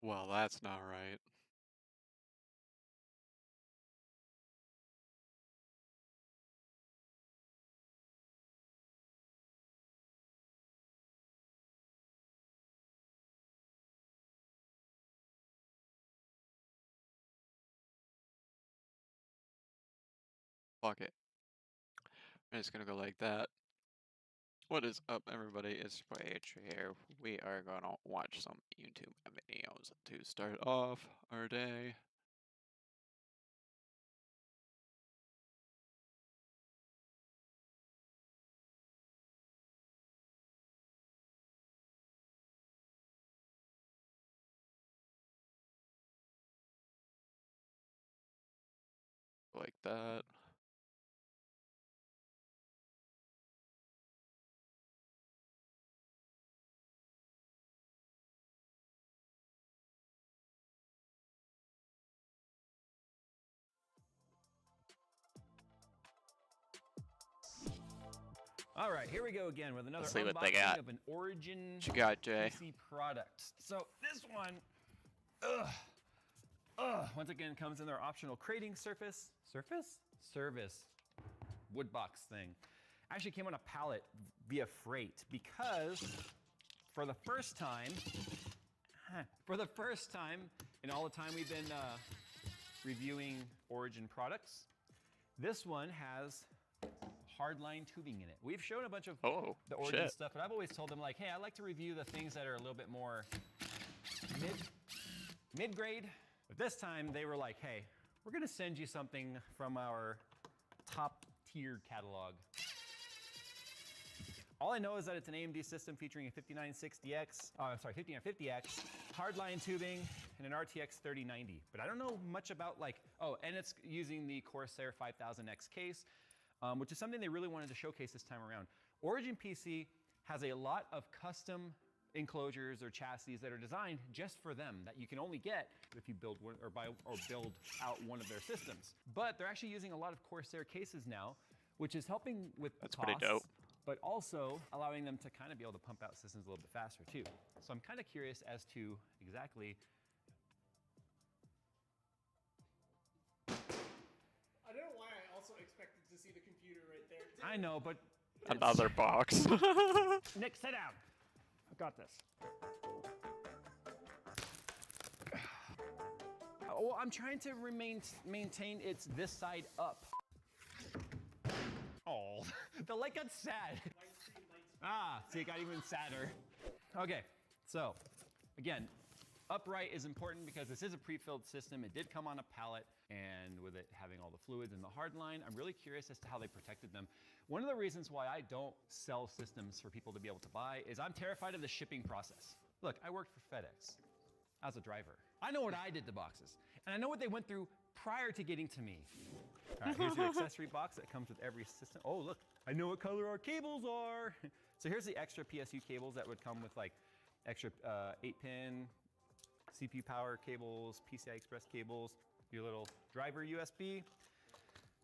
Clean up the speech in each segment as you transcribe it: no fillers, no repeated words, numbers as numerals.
Well, that's not right. Fuck it. I'm just gonna go like that. What is up, everybody? It's H here. We are gonna watch some YouTube videos to start off our day. Like that. All right, here we go again with another Let's see what they unboxing got. of an Origin What you got, Jay? PC product. So this one, once again comes in their optional crating service, wood box thing. Actually came on a pallet via freight because for the first time in all the time we've been reviewing Origin products, this one has hardline tubing in it. We've shown a bunch of the Origin stuff, but I've always told them like, hey, I like to review the things that are a little bit more mid-grade. But this time they were like, hey, we're gonna send you something from our top tier catalog. All I know is that it's an AMD system featuring a 5950X, hardline tubing, and an RTX 3090. But I don't know much about like, and it's using the Corsair 5000X case, which is something they really wanted to showcase this time around. Origin PC has a lot of custom enclosures or chassis that are designed just for them that you can only get if you build one or build out one of their systems. But they're actually using a lot of Corsair cases now, which is helping with That's costs, pretty dope. but also allowing them to kind of be able to pump out systems a little bit faster too. So I'm kind of curious as to exactly. I don't know why I also expected to see the computer right there. I know, but Another box. Nick, sit down. I've got this. Well, I'm trying to maintain it's this side up. Oh, the light got sad. See, it got even sadder. Okay, so again, upright is important because this is a pre-filled system. It did come on a pallet, and with it having all the fluids in the hard line, I'm really curious as to how they protected them. One of the reasons why I don't sell systems for people to be able to buy is I'm terrified of the shipping process. Look, I worked for FedEx as a driver. I know what I did to boxes, and I know what they went through prior to getting to me. All right, here's your accessory box that comes with every system. Oh, look, I know what color our cables are. So here's the extra PSU cables that would come with like extra 8-pin CPU power cables, PCI Express cables, your little driver USB.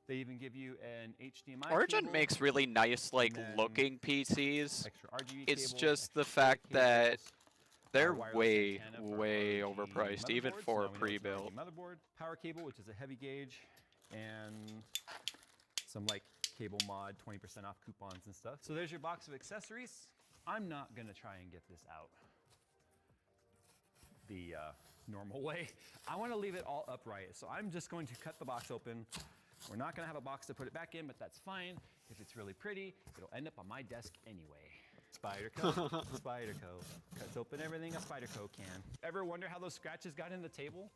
They even give you an HDMI Origin cable, makes really nice, like, and then looking PCs. extra RGB It's cables, just the extra fact that cables, they're wireless way, antenna for way ROG overpriced, even motherboards. for Now a we know it's an ROG pre-built. motherboard, power cable, which is a heavy gauge, and some like cable mod 20% off coupons and stuff. So there's your box of accessories. I'm not gonna try and get this out the normal way. I wanna leave it all upright. So I'm just going to cut the box open. We're not gonna have a box to put it back in, but that's fine. If it's really pretty, it'll end up on my desk anyway. Spyderco, Spyderco. Cuts open everything a Spyderco can. Ever wonder how those scratches got in the table?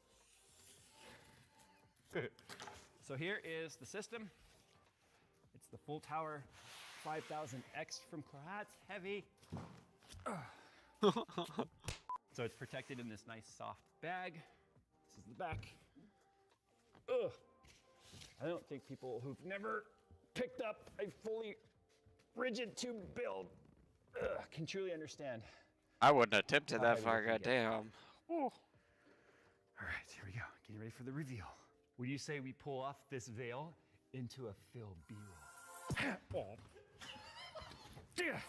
So here is the system. It's the full tower 5000X from Corsair. It's heavy. So it's protected in this nice soft bag. This is the back. Ugh. I don't think people who've never picked up a fully rigid tube build can truly understand. I wouldn't have attempted that I far, would forget. goddamn. Ooh. All right, here we go. Getting ready for the reveal. Would you say we pull off this veil into a Phil B-roll? Oh. Yeah.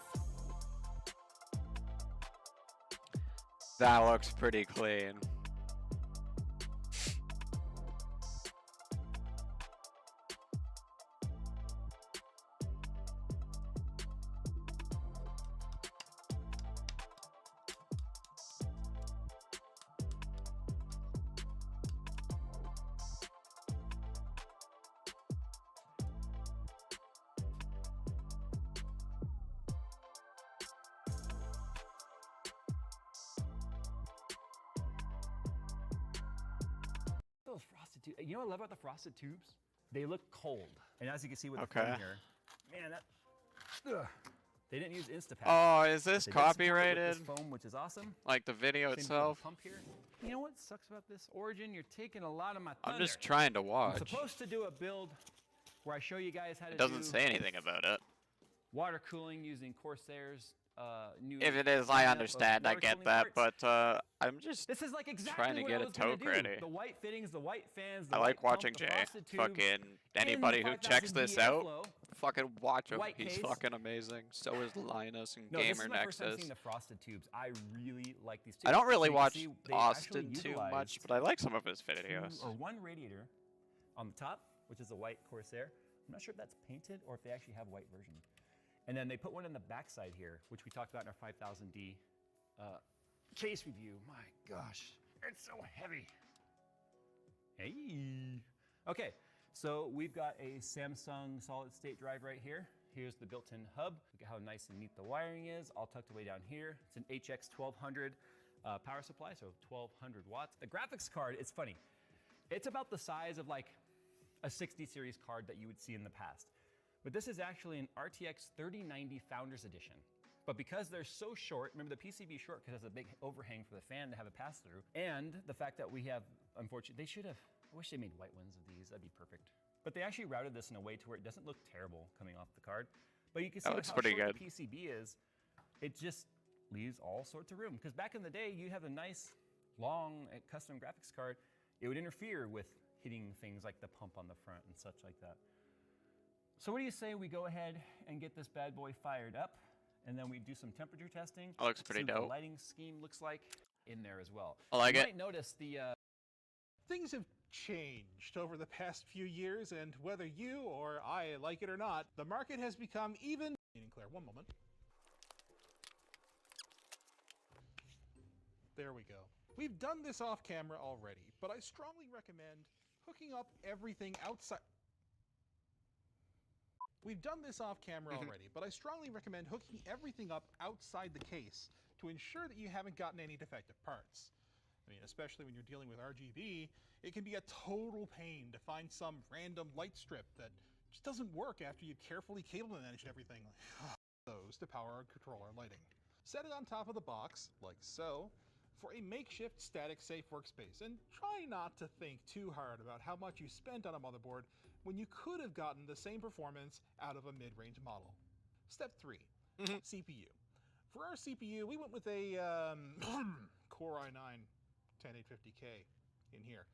That looks pretty clean. tubes. You know what I love about the frosted tubes? They look cold. And as you can see with the Okay. foam here, man, ugh. They didn't use Instapack. Oh, is this They did support it with copyrighted? this foam, which is awesome. Like the video Same thing with itself? the pump here. You know what sucks about this Origin? You're taking a lot of my thunder. I'm just trying to I'm watch. supposed to do a build where I show you guys how to It doesn't do say anything about it. water cooling using Corsair's new. If it is, lineup I of understand. I water get cooling that, parts. but I'm just This is like exactly trying to what get I a was gonna toke do. ready. The white fittings, the white fans, the I white like watching pump, the Jay. frosted tubes, Fucking and anybody the who checks 5000 this D out, airflow. fucking watch him. White He's case. fucking amazing. So is Linus and No, this Gamer is my first time Nexus. seeing the frosted tubes. I really like these tubes. I don't really So you can watch see they Austin actually too utilized much, but I like some of his videos. one radiator on the top, which is a white Corsair. I'm not sure if that's painted or if they actually have a white version. And then they put one in the backside here, which we talked about in our 5000D case review. My gosh, it's so heavy. Hey. Okay, so we've got a Samsung solid state drive right here. Here's the built-in hub. Look at how nice and neat the wiring is, all tucked away down here. It's an HX 1200 power supply, so 1200 watts. The graphics card, it's funny. It's about the size of like a 60 series card that you would see in the past. But this is actually an RTX 3090 Founders Edition. But because they're so short, remember the PCB short because it's a big overhang for the fan to have a pass through, and the fact that we have, unfortunately, they should have, I wish they made white ones of these, that'd be perfect. But they actually routed this in a way to where it doesn't look terrible coming off the card. But you can see That how looks short pretty the good. PCB is, it just leaves all sorts of room. Because back in the day, you have a nice, long, custom graphics card, it would interfere with hitting things like the pump on the front and such like that. So what do you say we go ahead and get this bad boy fired up, and then we do some temperature testing? That looks pretty see what dope. the lighting scheme looks like in there as well. I like you it. might notice the Things have changed over the past few years, and whether you or I like it or not, the market has become even. Claire, one moment. There we go. We've done this off camera already, but I strongly recommend hooking up everything outside. We've done this off camera already, but I strongly recommend hooking everything up outside the case to ensure that you haven't gotten any defective parts. I mean, especially when you're dealing with RGB, it can be a total pain to find some random light strip that just doesn't work after you carefully cable managed everything. Those to power our controller lighting. Set it on top of the box, like so, for a makeshift static safe workspace, and try not to think too hard about how much you spent on a motherboard when you could have gotten the same performance out of a mid-range model. Step 3, CPU. For our CPU, we went with a Core i9 10850K in here.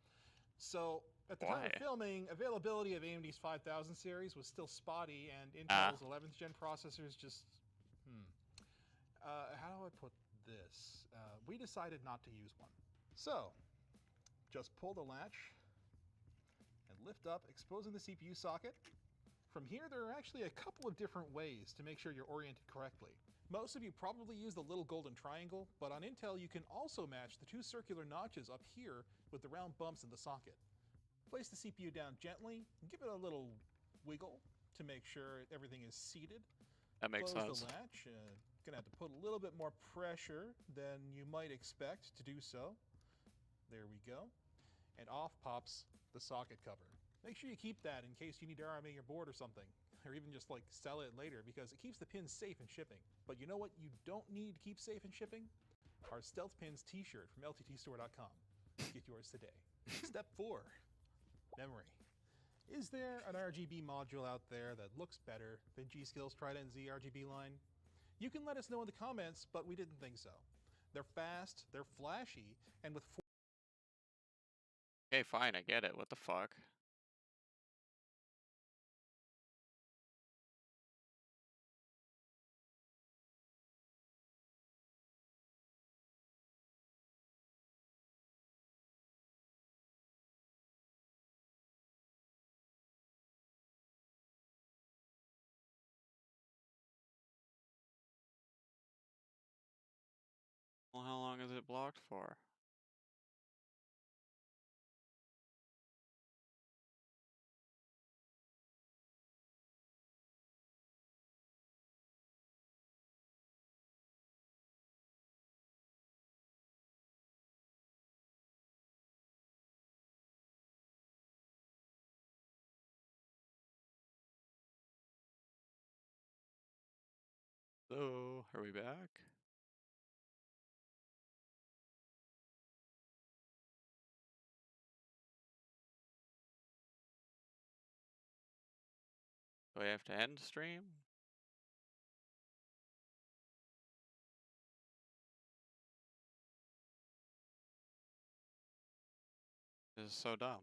So at the time of filming, availability of AMD's 5000 series was still spotty, and Intel's 11th gen processors just, how do I put this? We decided not to use one. So, just pull the latch and lift up, exposing the CPU socket. From here, there are actually a couple of different ways to make sure you're oriented correctly. Most of you probably use the little golden triangle, but on Intel you can also match the two circular notches up here with the round bumps in the socket. Place the CPU down gently, and give it a little wiggle to make sure everything is seated. That makes Close sense. the latch. Gonna have to put a little bit more pressure than you might expect to do so. There we go. And off pops the socket cover. Make sure you keep that in case you need to RMA your board or something, or even just like sell it later, because it keeps the pins safe in shipping. But you know what you don't need to keep safe in shipping? Our Stealth Pins t-shirt from lttstore.com. Get yours today. Step 4, memory. Is there an RGB module out there that looks better than G.Skill's Trident Z RGB line? You can let us know in the comments, but we didn't think so. They're fast, they're flashy, and with Okay, fine, I get it. What the fuck? Well, how long is it blocked for? So, are we back? Do I have to end stream? This is so dumb.